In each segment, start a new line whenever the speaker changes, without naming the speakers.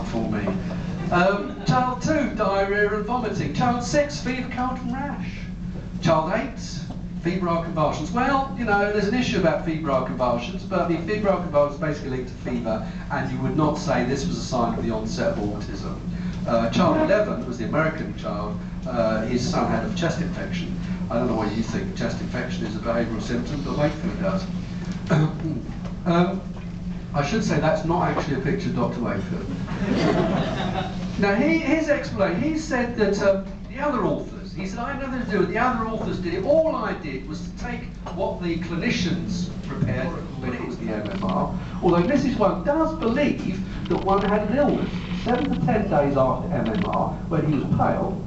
for me. Child 2, diarrhea and vomiting. Child 6, fever, cold and rash. Child 8, febrile convulsions. Well, you know, there's an issue about febrile convulsions, but the febrile convulsions basically linked to fever, and you would not say this was a sign of the onset of autism. Child 11 was the American child. His son had a chest infection. I don't know why you think chest infection is a behavioural symptom, but Wakefield does. I should say that's not actually a picture of Dr. Wakefield. Now, his explanation, he said that the other authors, he said, I had nothing to do with it, the other authors did it. All I did was to take what the clinicians prepared, when it was the MMR, although Mrs. One does believe that one had an illness 7 to 10 days after MMR, when he was pale,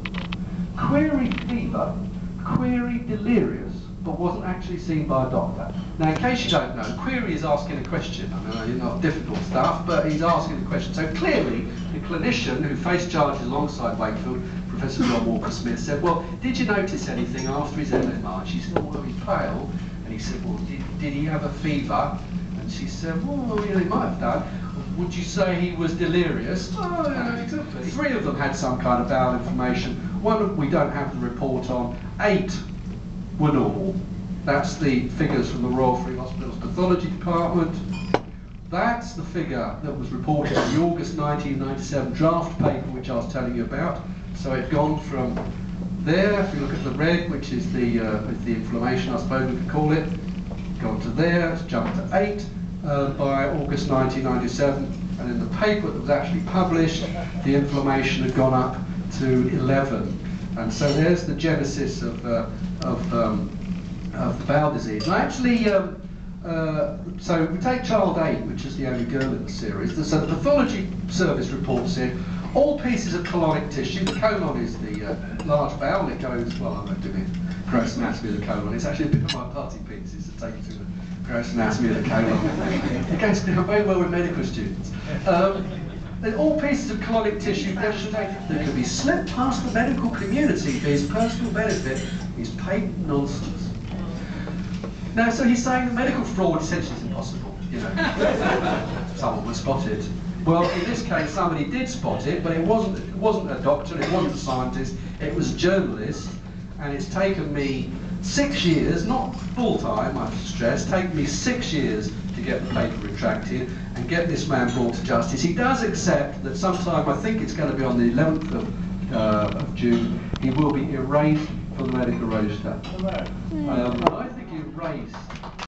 query fever, query delirious, but wasn't actually seen by a doctor. Now, in case you don't know, query is asking a question. I mean, not difficult stuff, but he's asking a question. So clearly, the clinician who faced charges alongside Wakefield, Professor John Walker-Smith, said, well, did you notice anything after his MMR? And she said, well, he's pale. And he said, well, did he have a fever? And she said, well, yeah, he might have done. Would you say he was delirious? Oh, yeah, exactly. 3 of them had some kind of bowel inflammation. 1 we don't have the report on. 8 were normal. That's the figures from the Royal Free Hospital's pathology department. That's the figure that was reported in the August 1997 draft paper, which I was telling you about. So it had gone from there, if you look at the red, which is the inflammation, I suppose we could call it, gone to there, it's jumped to 8 by August 1997, and in the paper that was actually published, the inflammation had gone up to 11. And so there's the genesis of the bowel disease. And actually, so we take child 8, which is the only girl in the series. So the pathology service report said all pieces of colonic tissue, the colon is the large bowel, it goes, well, I'm not doing it, gross anatomy of the colon. It's actually a bit of my party pieces to take you through the gross anatomy of the colon. It goes down very well with medical students. All pieces of colonic tissue demonstrated that could be slipped past the medical community for his personal benefit is patent nonsense. Now, so he's saying that medical fraud essentially is impossible, you know. Someone was spotted. Well, in this case, somebody did spot it, but it wasn't a doctor, it wasn't a scientist, it was a journalist, and it's taken me 6 years, not full-time, I stress, taken me 6 years to get the paper retracted and get this man brought to justice. He does accept that sometime, I think it's going to be on the 11th of June, he will be erased from the medical register. And I think erased